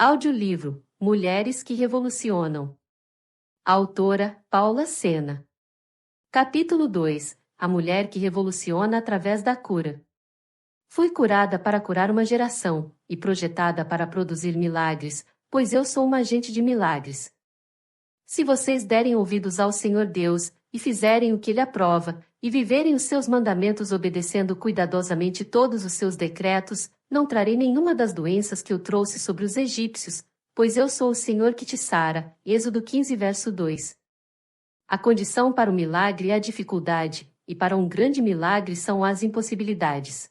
Audiolivro Mulheres que Revolucionam. Autora Paula Sena. Capítulo 2 A Mulher que Revoluciona através da Cura. Fui curada para curar uma geração, e projetada para produzir milagres, pois eu sou uma agente de milagres. Se vocês derem ouvidos ao Senhor Deus, e fizerem o que Ele aprova, e viverem os seus mandamentos obedecendo cuidadosamente todos os seus decretos, não trarei nenhuma das doenças que eu trouxe sobre os egípcios, pois eu sou o Senhor que te sara. Êxodo 15, verso 2. A condição para o milagre é a dificuldade, e para um grande milagre são as impossibilidades.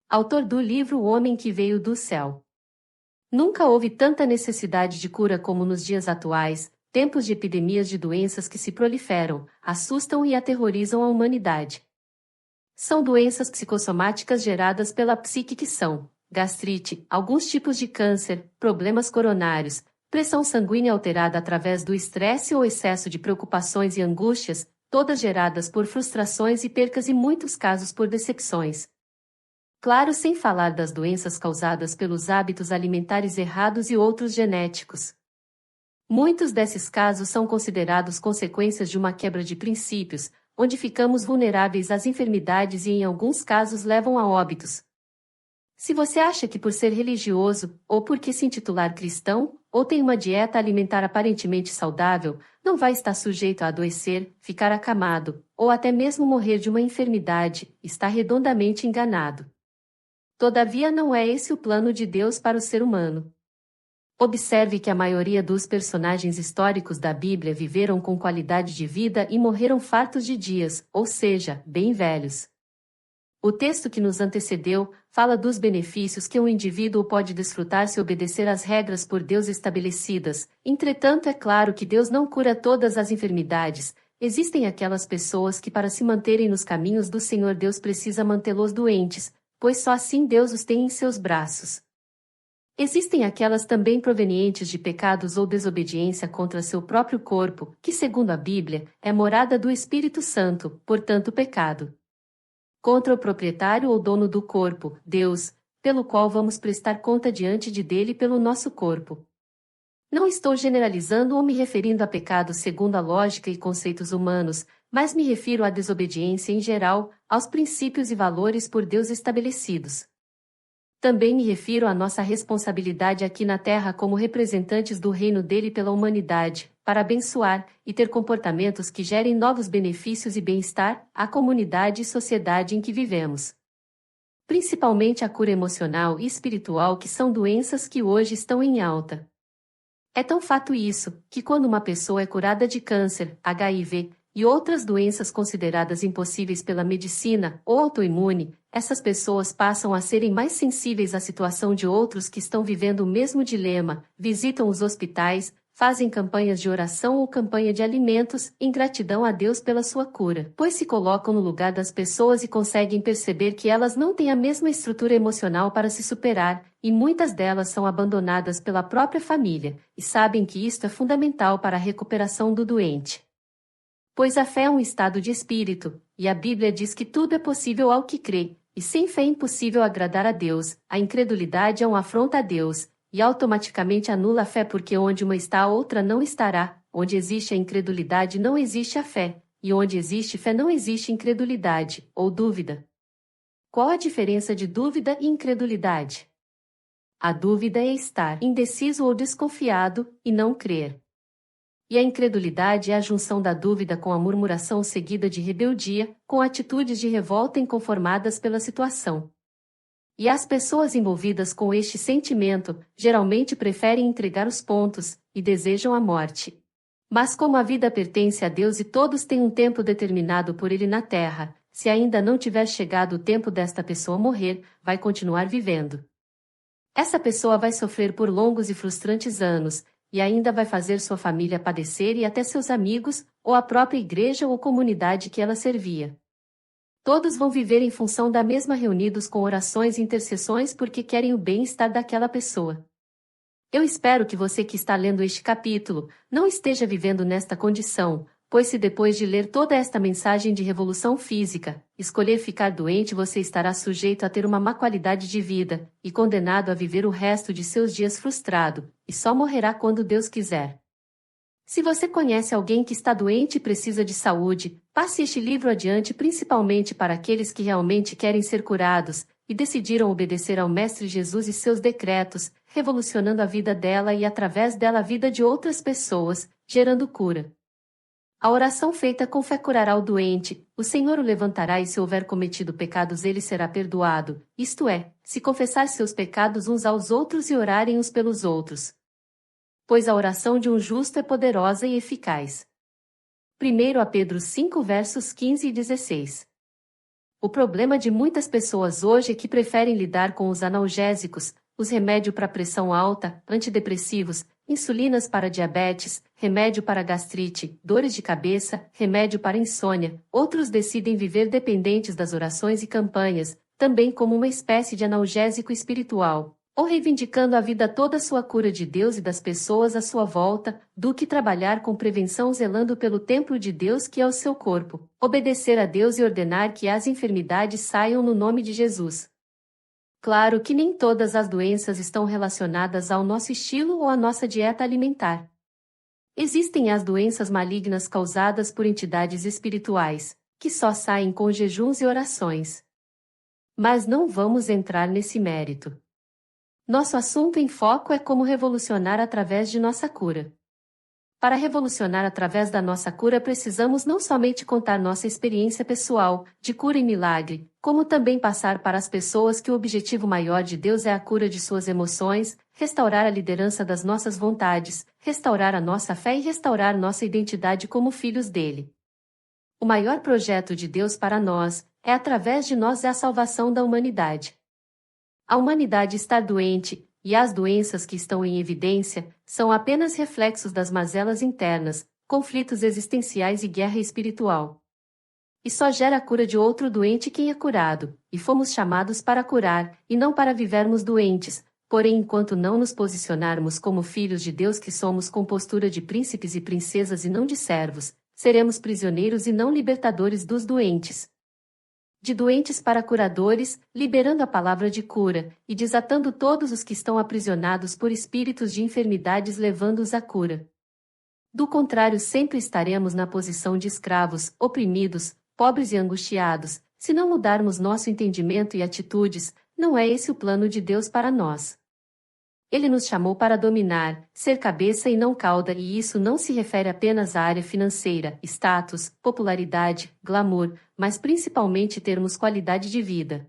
Autor do livro O Homem que Veio do Céu. Nunca houve tanta necessidade de cura como nos dias atuais, tempos de epidemias de doenças que se proliferam, assustam e aterrorizam a humanidade. São doenças psicossomáticas geradas pela psique que são gastrite, alguns tipos de câncer, problemas coronários, pressão sanguínea alterada através do estresse ou excesso de preocupações e angústias, todas geradas por frustrações e percas e muitos casos por decepções. Claro, sem falar das doenças causadas pelos hábitos alimentares errados e outros genéticos. Muitos desses casos são considerados consequências de uma quebra de princípios, onde ficamos vulneráveis às enfermidades e em alguns casos levam a óbitos. Se você acha que por ser religioso, ou porque se intitular cristão, ou tem uma dieta alimentar aparentemente saudável, não vai estar sujeito a adoecer, ficar acamado, ou até mesmo morrer de uma enfermidade, está redondamente enganado. Todavia não é esse o plano de Deus para o ser humano. Observe que a maioria dos personagens históricos da Bíblia viveram com qualidade de vida e morreram fartos de dias, ou seja, bem velhos. O texto que nos antecedeu fala dos benefícios que um indivíduo pode desfrutar se obedecer às regras por Deus estabelecidas. Entretanto, é claro que Deus não cura todas as enfermidades. Existem aquelas pessoas que, para se manterem nos caminhos do Senhor Deus, precisa mantê-los doentes, pois só assim Deus os tem em seus braços. Existem aquelas também provenientes de pecados ou desobediência contra seu próprio corpo, que, segundo a Bíblia, é morada do Espírito Santo, portanto pecado. Contra o proprietário ou dono do corpo, Deus, pelo qual vamos prestar conta diante dele pelo nosso corpo. Não estou generalizando ou me referindo a pecados segundo a lógica e conceitos humanos, mas me refiro à desobediência em geral, aos princípios e valores por Deus estabelecidos. Também me refiro à nossa responsabilidade aqui na Terra como representantes do reino dele pela humanidade, para abençoar e ter comportamentos que gerem novos benefícios e bem-estar à comunidade e sociedade em que vivemos. Principalmente a cura emocional e espiritual, que são doenças que hoje estão em alta. É tão fato isso, que quando uma pessoa é curada de câncer, HIV, e outras doenças consideradas impossíveis pela medicina ou autoimune, essas pessoas passam a serem mais sensíveis à situação de outros que estão vivendo o mesmo dilema, visitam os hospitais, fazem campanhas de oração ou campanha de alimentos, em gratidão a Deus pela sua cura, pois se colocam no lugar das pessoas e conseguem perceber que elas não têm a mesma estrutura emocional para se superar, e muitas delas são abandonadas pela própria família, e sabem que isto é fundamental para a recuperação do doente. Pois a fé é um estado de espírito, e a Bíblia diz que tudo é possível ao que crê, e sem fé é impossível agradar a Deus. A incredulidade é uma afronta a Deus, e automaticamente anula a fé, porque onde uma está a outra não estará, onde existe a incredulidade não existe a fé, e onde existe fé não existe incredulidade, ou dúvida. Qual a diferença de dúvida e incredulidade? A dúvida é estar indeciso ou desconfiado, e não crer. E a incredulidade é a junção da dúvida com a murmuração seguida de rebeldia, com atitudes de revolta inconformadas pela situação. E as pessoas envolvidas com este sentimento, geralmente preferem entregar os pontos, e desejam a morte. Mas como a vida pertence a Deus e todos têm um tempo determinado por Ele na terra, se ainda não tiver chegado o tempo desta pessoa morrer, vai continuar vivendo. Essa pessoa vai sofrer por longos e frustrantes anos, e ainda vai fazer sua família padecer e até seus amigos, ou a própria igreja ou comunidade que ela servia. Todos vão viver em função da mesma, reunidos com orações e intercessões porque querem o bem-estar daquela pessoa. Eu espero que você que está lendo este capítulo não esteja vivendo nesta condição, Pois se depois de ler toda esta mensagem de revolução física, escolher ficar doente, você estará sujeito a ter uma má qualidade de vida, e condenado a viver o resto de seus dias frustrado, e só morrerá quando Deus quiser. Se você conhece alguém que está doente e precisa de saúde, passe este livro adiante, principalmente para aqueles que realmente querem ser curados, e decidiram obedecer ao Mestre Jesus e seus decretos, revolucionando a vida dela e através dela a vida de outras pessoas, gerando cura. A oração feita com fé curará o doente, o Senhor o levantará e se houver cometido pecados ele será perdoado, isto é, se confessar seus pecados uns aos outros e orarem uns pelos outros. Pois a oração de um justo é poderosa e eficaz. 1 a Pedro 5 versos 15 e 16. O problema de muitas pessoas hoje é que preferem lidar com os analgésicos, os remédios para pressão alta, antidepressivos, insulinas para diabetes, remédio para gastrite, dores de cabeça, remédio para insônia. Outros decidem viver dependentes das orações e campanhas, também como uma espécie de analgésico espiritual, ou reivindicando a vida toda a sua cura de Deus e das pessoas à sua volta, do que trabalhar com prevenção zelando pelo templo de Deus que é o seu corpo, obedecer a Deus e ordenar que as enfermidades saiam no nome de Jesus. Claro que nem todas as doenças estão relacionadas ao nosso estilo ou à nossa dieta alimentar. Existem as doenças malignas causadas por entidades espirituais, que só saem com jejuns e orações. Mas não vamos entrar nesse mérito. Nosso assunto em foco é como revolucionar através de nossa cura. Para revolucionar através da nossa cura precisamos não somente contar nossa experiência pessoal, de cura e milagre, como também passar para as pessoas que o objetivo maior de Deus é a cura de suas emoções, restaurar a liderança das nossas vontades, restaurar a nossa fé e restaurar nossa identidade como filhos dele. O maior projeto de Deus para nós, através de nós é a salvação da humanidade. A humanidade está doente, e as doenças que estão em evidência são apenas reflexos das mazelas internas, conflitos existenciais e guerra espiritual. E só gera a cura de outro doente quem é curado, e fomos chamados para curar, e não para vivermos doentes. Porém, enquanto não nos posicionarmos como filhos de Deus que somos com postura de príncipes e princesas e não de servos, seremos prisioneiros e não libertadores dos doentes. De doentes para curadores, liberando a palavra de cura, e desatando todos os que estão aprisionados por espíritos de enfermidades levando-os à cura. Do contrário, sempre estaremos na posição de escravos, oprimidos, pobres e angustiados, se não mudarmos nosso entendimento e atitudes. Não é esse o plano de Deus para nós. Ele nos chamou para dominar, ser cabeça e não cauda, e isso não se refere apenas à área financeira, status, popularidade, glamour, mas principalmente termos qualidade de vida.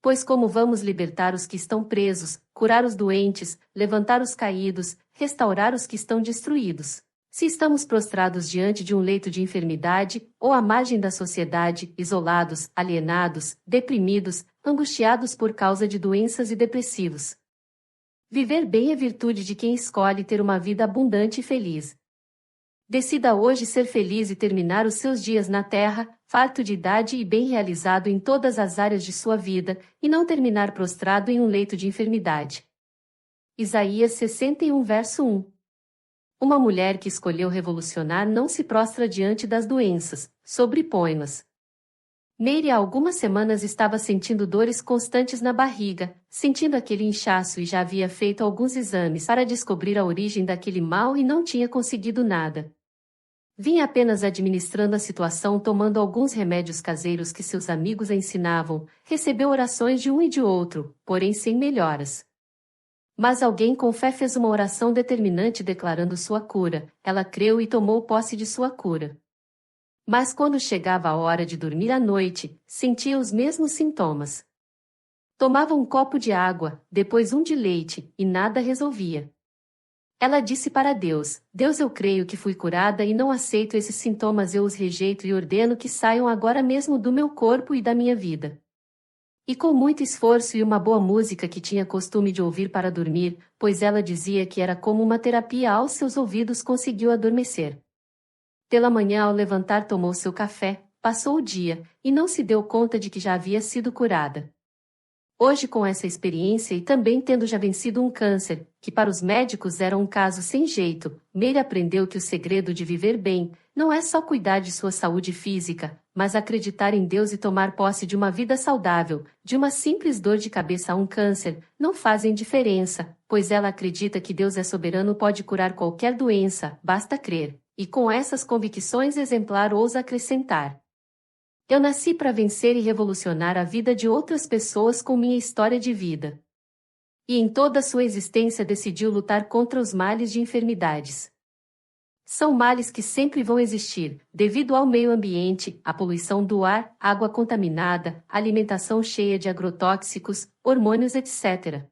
Pois como vamos libertar os que estão presos, curar os doentes, levantar os caídos, restaurar os que estão destruídos? Se estamos prostrados diante de um leito de enfermidade, ou à margem da sociedade, isolados, alienados, deprimidos, angustiados por causa de doenças e depressivos. Viver bem é virtude de quem escolhe ter uma vida abundante e feliz. Decida hoje ser feliz e terminar os seus dias na terra, farto de idade e bem realizado em todas as áreas de sua vida, e não terminar prostrado em um leito de enfermidade. Isaías 61 verso 1. Uma mulher que escolheu revolucionar não se prostra diante das doenças, sobrepõe-las. Meire há algumas semanas estava sentindo dores constantes na barriga, sentindo aquele inchaço e já havia feito alguns exames para descobrir a origem daquele mal e não tinha conseguido nada. Vinha apenas administrando a situação tomando alguns remédios caseiros que seus amigos a ensinavam, recebeu orações de um e de outro, porém sem melhoras. Mas alguém com fé fez uma oração determinante declarando sua cura, ela creu e tomou posse de sua cura. Mas quando chegava a hora de dormir à noite, sentia os mesmos sintomas. Tomava um copo de água, depois um de leite, e nada resolvia. Ela disse para Deus: Deus, eu creio que fui curada e não aceito esses sintomas, eu os rejeito e ordeno que saiam agora mesmo do meu corpo e da minha vida. E com muito esforço e uma boa música que tinha costume de ouvir para dormir, pois ela dizia que era como uma terapia aos seus ouvidos, conseguiu adormecer. Pela manhã, ao levantar, tomou seu café, passou o dia, e não se deu conta de que já havia sido curada. Hoje, com essa experiência e também tendo já vencido um câncer, que para os médicos era um caso sem jeito, Mary aprendeu que o segredo de viver bem não é só cuidar de sua saúde física, mas acreditar em Deus e tomar posse de uma vida saudável. De uma simples dor de cabeça a um câncer, não fazem diferença, pois ela acredita que Deus é soberano e pode curar qualquer doença, basta crer. E com essas convicções exemplar ousa acrescentar: eu nasci para vencer e revolucionar a vida de outras pessoas com minha história de vida. E em toda sua existência decidiu lutar contra os males de enfermidades. São males que sempre vão existir, devido ao meio ambiente, à poluição do ar, água contaminada, alimentação cheia de agrotóxicos, hormônios, etc.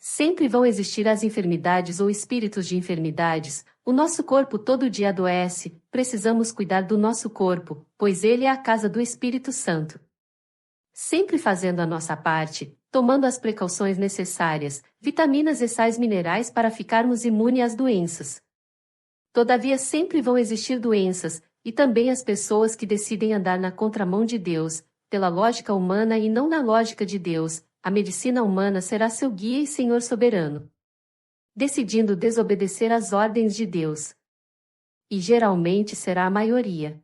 Sempre vão existir as enfermidades ou espíritos de enfermidades. O nosso corpo todo dia adoece, precisamos cuidar do nosso corpo, pois ele é a casa do Espírito Santo. Sempre fazendo a nossa parte, tomando as precauções necessárias, vitaminas e sais minerais para ficarmos imunes às doenças. Todavia sempre vão existir doenças, e também as pessoas que decidem andar na contramão de Deus, pela lógica humana e não na lógica de Deus. A medicina humana será seu guia e Senhor soberano, decidindo desobedecer às ordens de Deus. E geralmente será a maioria.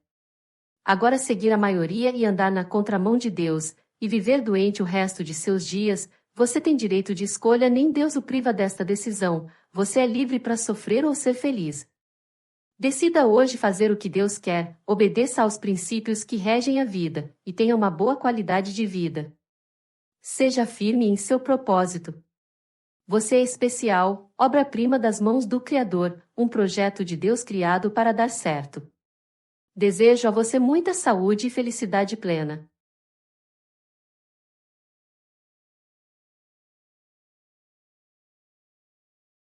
Agora seguir a maioria e andar na contramão de Deus, e viver doente o resto de seus dias, você tem direito de escolha, nem Deus o priva desta decisão, você é livre para sofrer ou ser feliz. Decida hoje fazer o que Deus quer, obedeça aos princípios que regem a vida, e tenha uma boa qualidade de vida. Seja firme em seu propósito. Você é especial, obra-prima das mãos do Criador, um projeto de Deus criado para dar certo. Desejo a você muita saúde e felicidade plena.